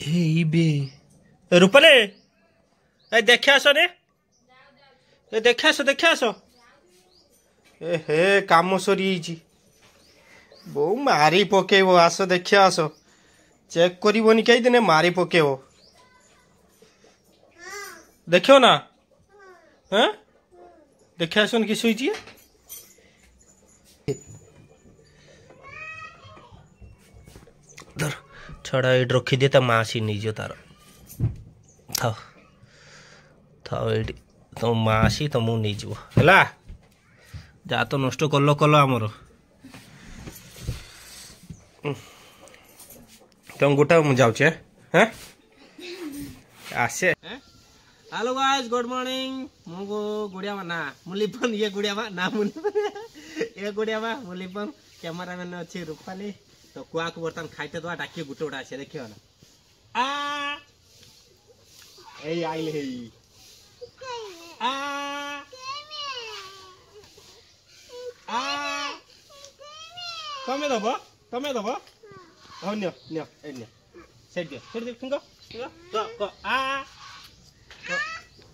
बे रूपाले ए देखे आस रे ए देखे आस ए हे काम सरी बो मारी पकेब आस देखे आस चेक करबनी कई दिन मारी पकेब देखो ना हाँ देखे आसन कि शुई धर छड़ा ये रखी दिए माँ सी नहीं तार थाओ थाओ ये तो माँ सी तो मुझे नहीं जीव है जा तो नष्ट कल कल आमर तुम गोटा मुझे जाऊे हाँ आसे हेलो गाइस गुड मॉर्निंग मुझको गुड़िया ना मुलीपन ये गुड़िया ना मुलीपन ये गुड़िया मुलीपन कैमरामैन अच्छे रूपाली तो कुआ को बर्तन खाइते दवा डाकिए गुटे गुटा आछे देखियो ना ए आइल हे तमे दबो हो नियो नियो ए नियो सेट दियो तुंगो तो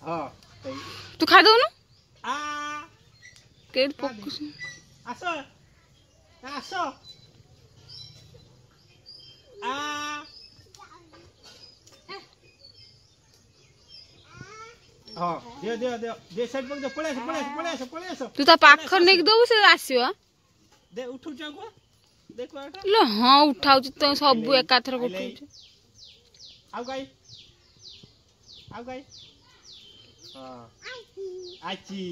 हां तू खा दो ना केड फोकस आसो आसो हाँ दे साइड पर पळे आसो तू ता पाखर नेक दबो से आसीयो दे उठू जागो देखो एटा लो हां उठाउ तो सब एकाथर उठू आउ गाई हां आची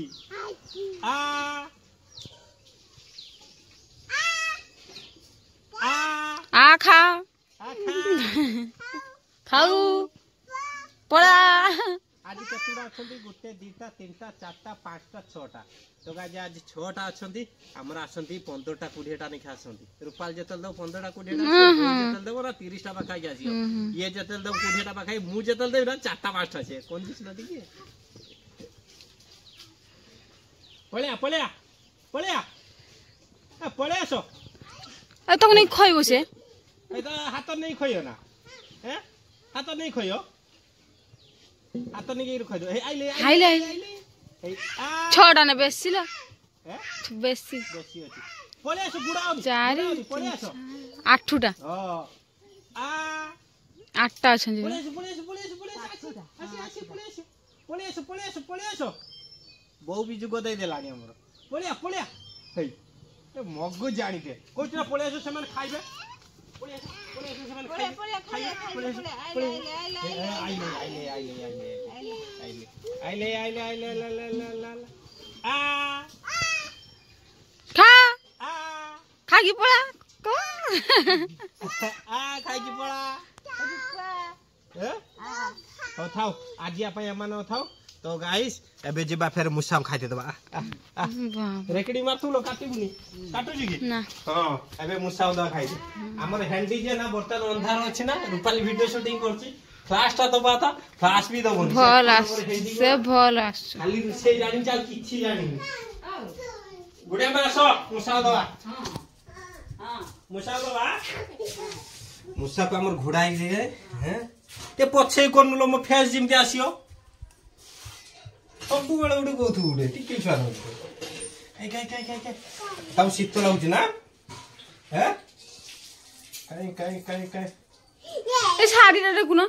आ खा खाऊ पड़ा आज केतुडा अछंती गुटे दीटा तीनटा चारटा पांचटा छटा तो गाज आज छटा अछंती हमरा अछंती 15टा 20टा नहीं खासंती रूपाल जतल दो 15टा 20टा जतल दो ना 30टा बाका जासियो ये जतल दो 20टा बाका मु जतल दे ना चारटा पांचटा छे कोन दिस नदी के पळ्या पळे आसो ए तो नहीं खइबो से ए तो हाथ नहीं खइयो ना हैं हाथ नहीं खइयो हाथ नहीं खइ दो ए आइले छोड़ा ना बेसी ला हैं बेसी अछि पळे आसो गुडा चारि पळे आसो आठटा आठटा छन पळे आसो बहु भी जुग दे देलानी हमर पळे हे ए मग्गु जानिते कोचना पळे आसो समान खाइबे पळे आसो समान आइले खा की पड़ा को खाई की पड़ा हो थाओ आज या मान थाओ तो गाइस एबे जेबा फेर मुसाम खाइते दबा रेकडी मारतु लो काटिबुनी काटु जी ना हां एबे मुसाम दा खाइते हमर हैंडी जे ना बर्तन अंधार अछि ना रूपाली वीडियो शूटिंग करछि फ्लाश ता दबा था फ्लाश भी दबो भल से भल आस खाली से जानि जा किछि जानि गुडे में आसो मुसाम दबा हां मुसाम दबा मुसा को हमर घोड़ाई दे हैं ते पछे कोनलो मो फेस जिम के आसियो सब बेले उठे कौथु उठे टिके छुआ तब शीत लगुच ना हैं कहीं ए साड़ी रे देखु ना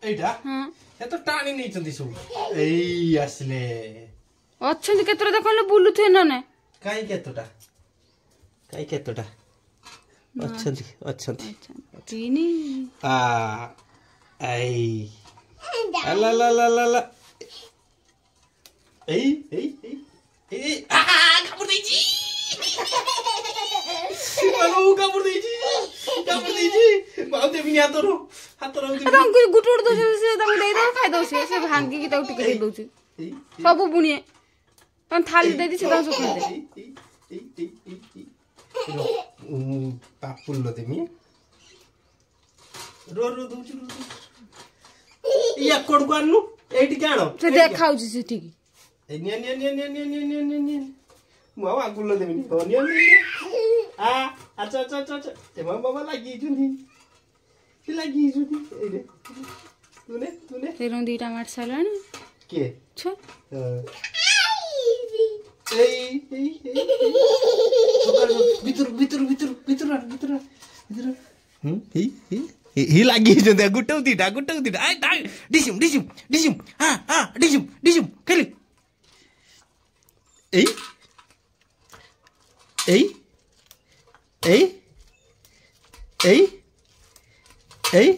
एटा हां ए तो टाणी नहीं चंदी सब एई आसले अछन केतरा देखले बुलु थे ना ने काई केतोटा अच्छी तीनी आई ला कापुर देजी मानो कापुर देजी बाउ देबिनी हातरो अंकुर गुटुड़ दो से तम दे दो खाइ दो से भांगी की तो टिके दे दो सब बुनिए तन थाली दे दी से दास खा दे पापुल लो देमी रो दउ या कोडगानु एटी कानो से देखाउ से ठीक mau aku lo demi ni अच्छा ए म बाबा लागि जुनी लगी सुनी तूने तूने तेरो दीटा मार सालानी के छ ভিতর ভিতর ভিতর ভিতর ভিতর ভিতর হি লাগি জন্দে গুটাও দিটা আই তাই ডিসিম ডিসিম ডিসিম হ্যাঁ ডিসিম ডিসিম খেলি এই এই এই এই এই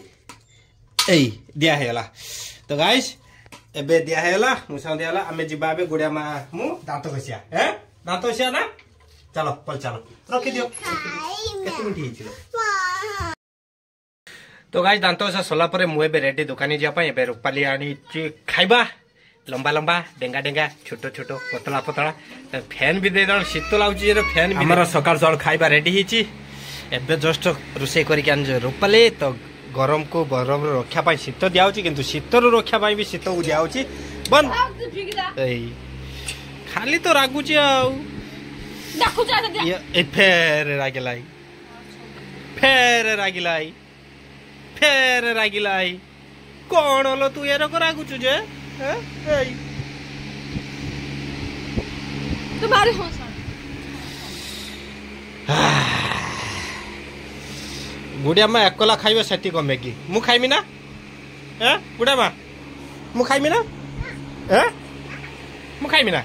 এই দিয়া হেলা তো গাইস एबे दिया हैला मुसा दिया हैला हमें जिबा बे गुड़िया मा मु दांत घसिया हैं दांत घसिया ना चलो पल चलो रखि दियो केते मिनिट हिचिलो तो गाइस दांत घसा सला परे मु एबे रेडी दुकानी जा पय एबे रुपाली आनी ची खाइबा लंबा लंबा डेंगा डेंगा छोटो छोटो पतला पतला फैन भी दे दन शीत लाउची रे फैन भी हमर सकाळ जळ खाइबा रेडी हिची एबे जस्ट रुसे करी कान रुपाली तो गरम को गरम रक्षा पाई शीत दियाउची किंतु शीत रो रक्षा पाई भी शीत उ दियाउची बन एई खाली तो रागुची आउ देखु जा ये ए फेर रागिलाई फेर रागिलाई कोन होलो तू एरो को रागुचु जे एई तुम्हारे होसा गुड़िया माँ एकला खाइबे सेती कमेगी मु खाइमी ना हैं गुड़िया माँ मु खाइमी ना हैं मु खाइमी ना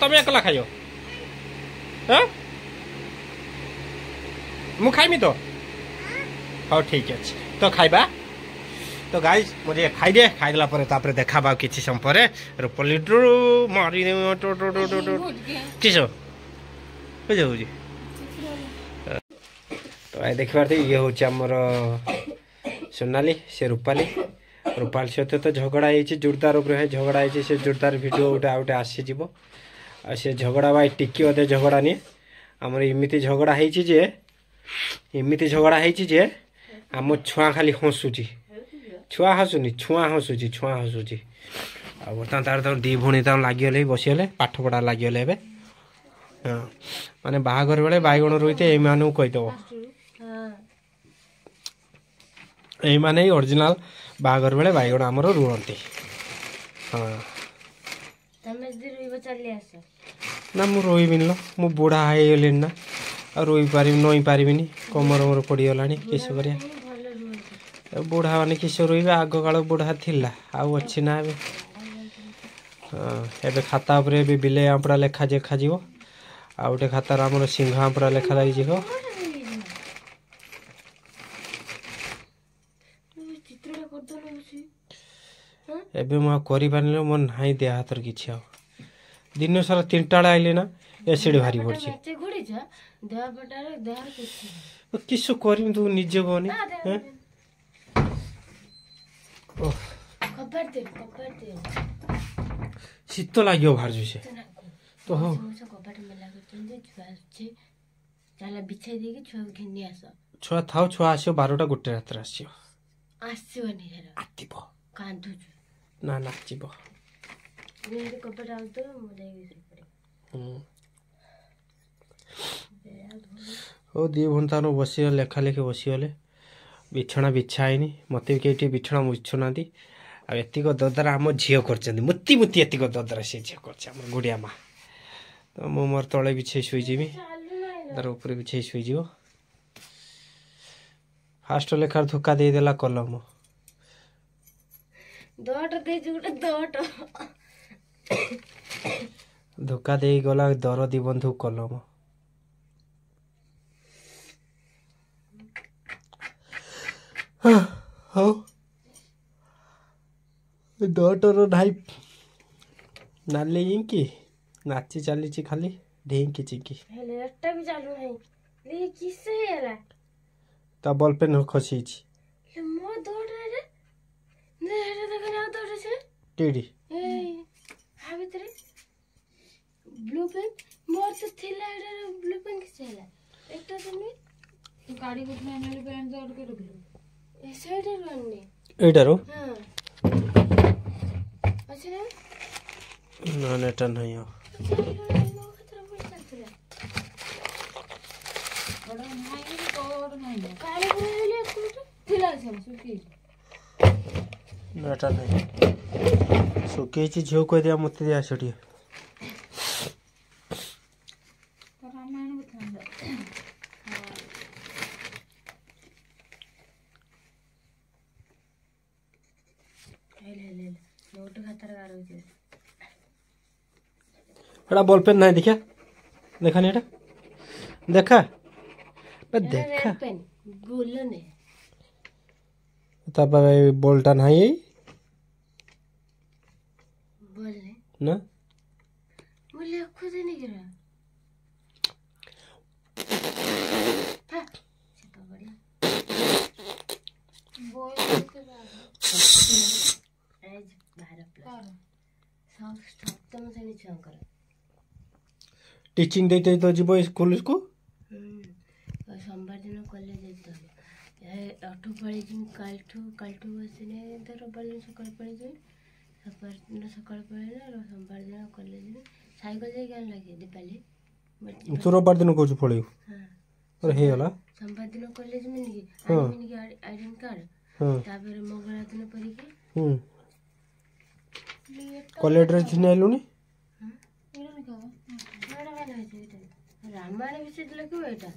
तमे एकला खाइयो हैं मु खाइमी तो हाँ ठीक है तो खाइबा तो गाइस मुझे खाई दे खाइला परे तापरे देखा बा किछि सम परे रुपली मारी टो टो टो टो टो किसो बुझे बुझे तो आई देख पारे ये हूँ आमर सोनाली से रूपाली रूपाली सहित तो झगड़ा है जोरदार है झगड़ा है से जोरदार भिड गोटे आउटे आसीज आ से झगड़ा भाई टिकी अधे झगड़ा नहीं आमर इमिति झगड़ा है आम छुआ खाली हसुची छुआ हसुनी छुआ हसुची आ बर्तमान तार तो दी भौणी तक लगिगले बसीगले पाठ पढ़ा लगिगले हाँ माने बाहागर बेले बैगण रोईते यू कहीदेव यही माने ओरिजिनल बाहागर बेले बैगण आमर रुहती हाँ ना मु रोईबिन लो मु बुढ़ा हो ना आ रोई पारि नई पारिनी कमर मोर पड़गला किस कर बुढ़ा मैंने किस रोईबे आग काल बुढ़ा थिला आउ अच्छी ना एबे खाता उपरे भी बिले आंपड़ा लेखा देखा जीवो आ गोटे खातार आमर सिंह आंपड़ा लेखा लगी जीवो एबे मु करि पारले मोर नाही दे हातर किछि आ दिन सारा 3टा आइले ना एसिड भारी पड़छि किस करिम तू निजे कोनी हैं शीत लागियो भार जुसे तो हो छुआ थाओ छुआ आसियो 12टा गोटे रात आसियो आतिबो ना नाचिबो हो दी भन तानो बसी लेखा लेखे बसीगले बिछना बिछाईनी मत भी कहीं बिछना मुछुना आ एतिक ददरा आम झील कर मुती मुती एतिक ददरा से झील कर गुड़िया माँ तो मु मोर तले बिछे शुईजी तार ऊपर बिछे शुईज फास्ट लेखार धोखा देदेला कलम धोखा दे गला दरदी बंधु कलम हाँ डटर ढाई नाली इंकी नाची चली खाली ढेंकी चिंकी ता बॉल पेन खसी टीडी ब्लू पेन मोर तो थिला ब्लू पेन किसेला एकटा तने गाड़ी को मैनुअल पेन जोड़ के रख लो ऐसे इधर रनने इधर हो हां अच्छा ना नेटा नहीं हो बड़ा नहीं तो और नहीं काली बोले थिला ଏଟା ନାହିଁ ଶୁଖେଇଛି ଝିଅ କହିଦିଆ ମୋତେ ଦିଆ ସେଠି एटा बॉल पेन नहीं देखा देखा नहीं एटा देखा देखा तापर बॉलटा नहीं है ना टीचिंग देते तो जीव स्कूल को सोमवार दिन कॉलेज अठू पढ़ी कालठू बसने तो रविवार दिन सकाल पढ़ी सकाल पढ़े सोमवार दिन कॉलेज साइकेल जाए लगे दीपाली तो रविवार दिन कौन पढ़े और हे वाला सोमवार दिन कॉलेज में नहीं आईडेंट कार्ड तापर मंगलवार दिन पढ़ी कॉलेज ड्रेस नेलुनी रामायण विषय लगे एटा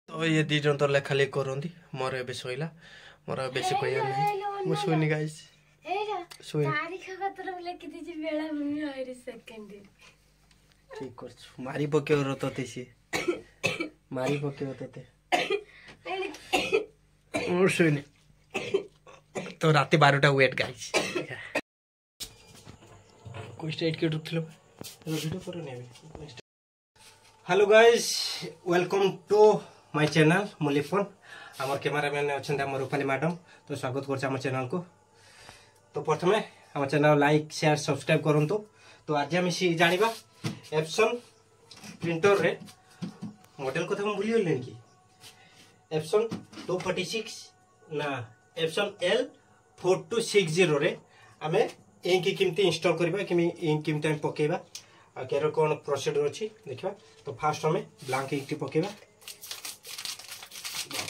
तो ये दी जन तो लेखा लेख करंदी मोर एबे सोइला मोर बेसी कहया नहीं मु सोइनी गाइस सोइ तारीख कतर लिखि दिछि बेला भूमि होइरे सेकंड ठीक कर मारी पके रतो तेसी मारी पके रतो और सोइनी तो रात 12टा वेट गाइस कोई स्टेट के रुकथिलो वीडियो पर नेबे hello guys welcome to my channel मुलीफोन आमर कैमरामैन अच्छा आम रूपाली मैडम तो स्वागत कर चैनल को तो प्रथमे आम चैनल लाइक शेयर सब्सक्राइब करूँ तो आज आम जाना एप्सन प्रिंटर रे मॉडल कथा भूली गले कि एप्सन 246 ना एप्सन L4260 रे आम इंक केमती इंस्टॉल करबा कि इंक केमती हम पकेबा आ केरो कोन प्रोसीजर अछि देखबा तो फास्ट हमें ब्लैंक इंक पकेबा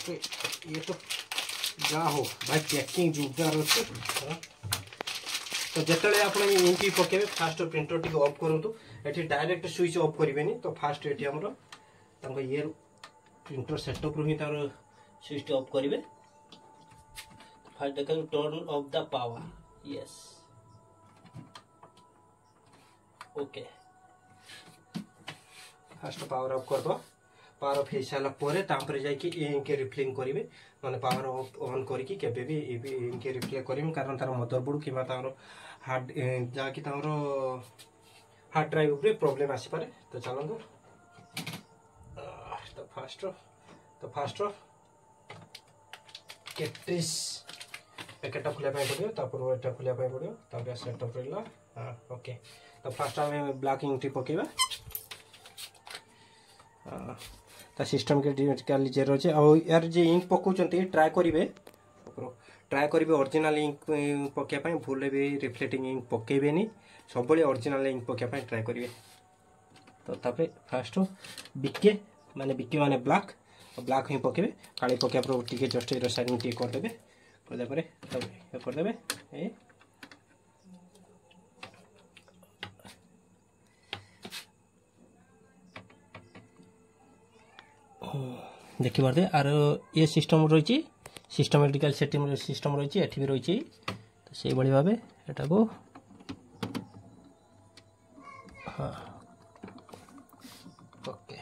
ये तो जा हो भाई पैकिंग जोरदार अछि तो जेतले आपण इंक पकेबे फास्ट प्रिंटर टी ऑफ करंतु एठी डायरेक्ट स्विच ऑफ करिवेनी तो फास्ट एठी हमरो तांको ये प्रिंटर सेटअप रही तार स्विच ऑफ करिवे फास्ट देखा turn off the power yes okay fast power of कर दो पावर ऑफ हो सारा पर जाकि इंक रिफ्लिंग करेंगे मैंने पावर ऑफ ऑन करके केबे भी इंक रिफ्लेक्ट करेंगे कारण तार मदरबोर्ड कि हार्ड जहाँकि हार्ड ड्राइव प्रॉब्लम आसी पारे तो चलते तो फास्ट कैट्रिज पैकेटा खोलिया पड़ो तापर एटा खोलिया पड़ो तापर सेटअप रहा हाँ ओके तो फास्ट आम ब्लैक इंक पकेबा ता सिस्टम के जे रहे यार जे इंक पकाउछंती ट्राई करेंगे ओरिजिनल इंक पकाइबा भूल भी रिफ्लेक्टिंग इंक पकेबेनी सब ओरिजिनल इंक पकाइबा ट्राई करेंगे तो तापर फास्ट बिके माने ब्लैक ही पकेबे काली पकेबा टिके जस्ट साइनिंग टिके करदेबे करदेबे देखी पारे आर ये सिस्टम रही सिस्टमेटिकल सेटिंग सिस्टम रही एठी भी रही तो से भाई भाव एटा को हाँ ओके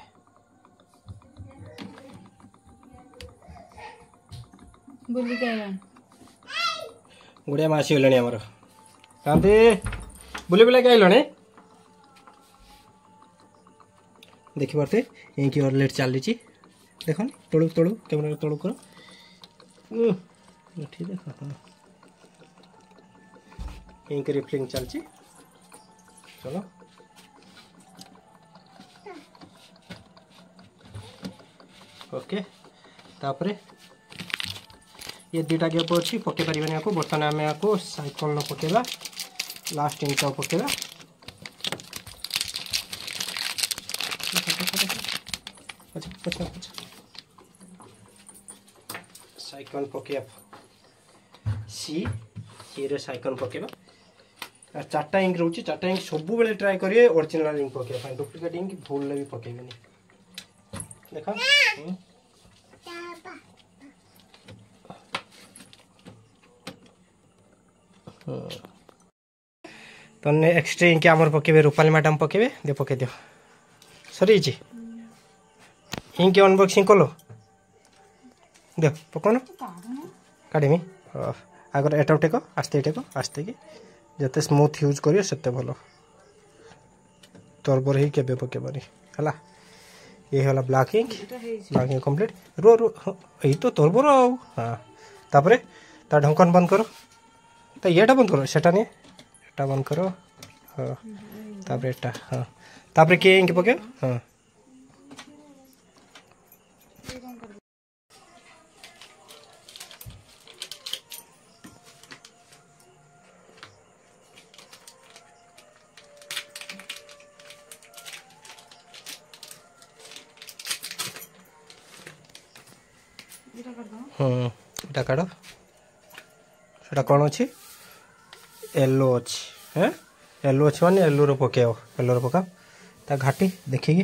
बुली के गुड़िया मासी गले आमर कांति बुले बुले आइलने देखी पारे इंक ऑर्लेट चली देख तलू तलू कैमरा तलू कर ठीक देख इंक रिफ्लिंग चलची चलो ओके तापरे ये दुटा गैप अच्छी पके पारे बर्तमान आम या साइकल पकेबा लास्ट इंक पकेबा अच्छा साइकल पकेब सी रे साइकल पकेबा चार्टा इंक रोचे चार्टा इंक सब बेले ट्राए करिए ओरिजिनल इंक पकेबा डुप्लिकेट इंक भूल ले भी पकेबेनी देखा तो नेक्स्ट इंक आमर पकेबे रूपाली मैडम पकेबे दे पके दियो सरी जी इंक अनबॉक्सिंग कलो दे पकोनो काढेमी आगर एटा टेको आस्ते कि जते स्मूथ यूज करियो सेते भलो तोरबर ही केबे पकेबानी हला ये होला ब्लैक इंक कंप्लीट रो रो एई तो तोरबर हां तापरे ता ढक्कन बंद करो तो येटा बंद करो सेटा नहीं एटा बंद करो हां तापरे एटा हां तापरे के इंक पके हां এটা কাড় সেটা কোন আছে येलो अच्छी हैं येलो अच्छी माने येलो रो पकेओ येलो रो पका ता घाटी देखिए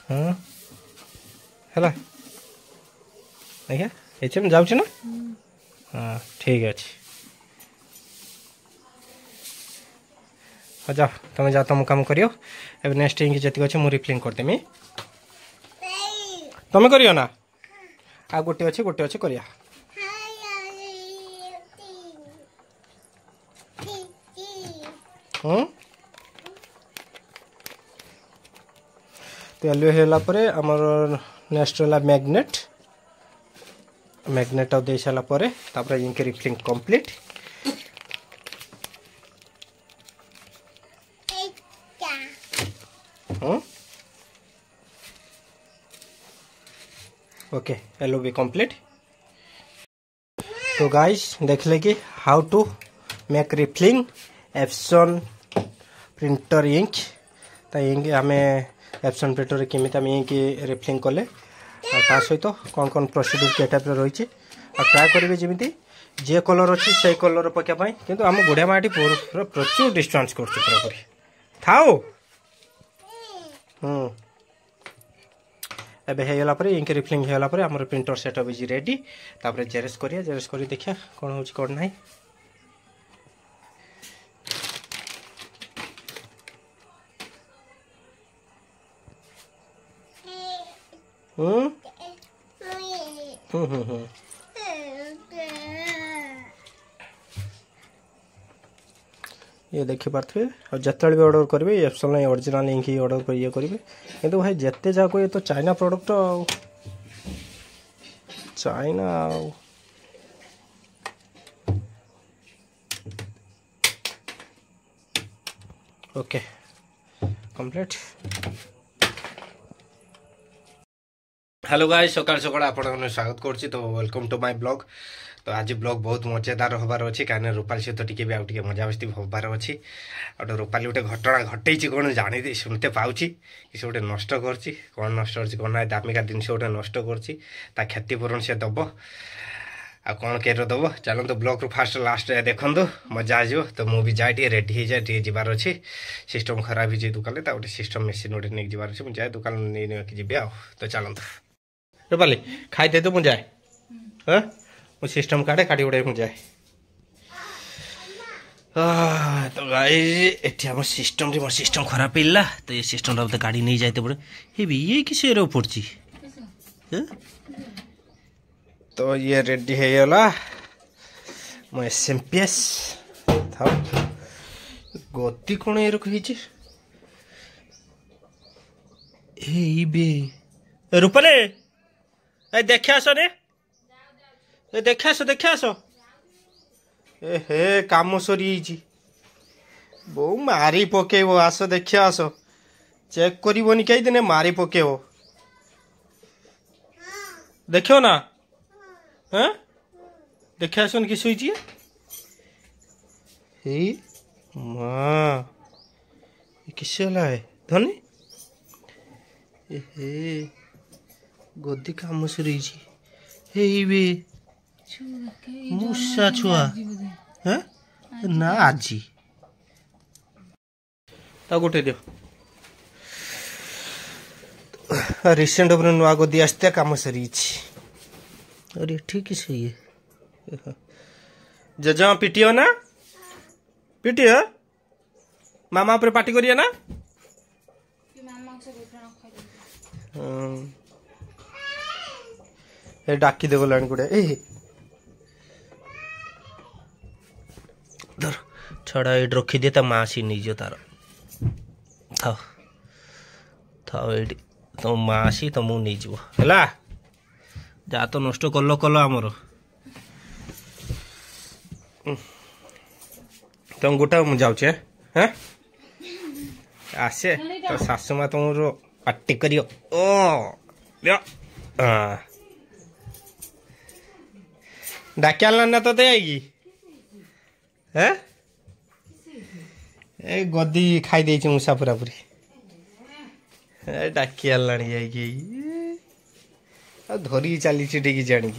हां हैला देखिए एचम जाउछ ना हां ठीक अछि जा तुम जा तुम काम करियो अब नेक्स्ट इंक जति अछि मु रिप्लिंग कर देमी तुम करियो ना आ गोटे अच्छे करिया तो येलो होला परे हमर नेक्स्ट होला मैग्नेट दे साला परे तापर ink refilling complete okay yellow भी कंप्लीट तो गाइस देख ले कि how to make refilling Epson printer ink ता इंक हमें एप्सन प्रिंटर केमित हम इंक रिफिलिंग कले ता सहित कौन कौन प्रोसीड्यूर के टाइप रही ट्राए करेंगे जमी जे कलर अच्छी से कलर पकाई किंतु आम गुड़िया माटी प्रचुर डिस्टेंस कर पूरापूरी थाओ एबे हेला परे इंक रिफिलिंग हेला परे हमर प्रिंटर सेटअप इज रेडी तापर जेरेस करी देखिया कोन होची कोन नाही ये देखि पारथे और जत्तल भी ऑर्डर करबे एप्सन ओरिजिनल इंक ही ऑर्डर कर ये करबे किंतु भाई जत्ते जाको ये तो China product China okay complete hello guys सकाळ सकाळ आपण स्वागत करछि तो वेलकम टू माय ब्लॉग तो आज ब्लॉग बहुत मजेदार हबार अच्छी कहीं रूपाली सहित टी भी मजा मस्ती हबार अच्छी गोटे रूपाली गोटे घटना घटे कौन जानी शुणते पाँच कि गोटे नष्ट करछि कौन नष्ट कर दामिका जिनस गोटे नष्ट करछि क्षतिपूरण से दब आ कौन केर दब चलते ब्लॉग रू फास्ट लास्ट देखु मजा आजो तो मुझे जाए रेडी हो जाए जबार अच्छी सिस्टम खराब हो दुकान गोटे सिस्टम मेसीन गोटे नहीं जबार अच्छे मुझे दुकान नहीं जी आ तो चलते रूपाली खाई दे तो मुझे हाँ वो सिस्टम काटे काटी उड़े मुझे तो गाइस एठी हम सिस्टम रे सिस्टम खराब पिल्ला तो ये सिस्टम रा तो गाड़ी नहीं जाते पड़े हे भी ये किसे रो पड़ची तो ये रेडी है होला मो एसएमपीएस था गति कोन ए रखी छी ए बे रूपाले ए देखा आसो ने ए देखा आसो ए हे काम सरी बो मारी पकेबो आसो देखा आसो चेक करबोनी कई दिन मारी पकेबो देखो ना हाँ देखा आसन कि सोई हे माँ किसे है धनी ए हे गद्दी काम सरी हेबे मूषा छुआ हैं ना आजी ता गोटे दियो रिसेंट उपरे नुआ गद्दी आसते काम सरी अरे ठीक से ये जजा पिटियो ना पिटियो मामा ऊपर पार्टी करिए ना ए डाकी देव लाइन गुड़े ए धर छड़ा एड रखी दे ता मां सी नहीं जो तार थाओ थाओ एडी तो मां सी तो मु नहीं जो हला जा तो नष्ट कलो कलो आमर तुम गोटा मु जाऊे हैं आसे तो सासु माँ तुम पार्टी करियो ओ डाकिया ना तो आएगी हैं ए गद्दी खाई दे मूसा पूरा पूरी डाकिया लाणी जाएगी धरी चली ठीक जाणी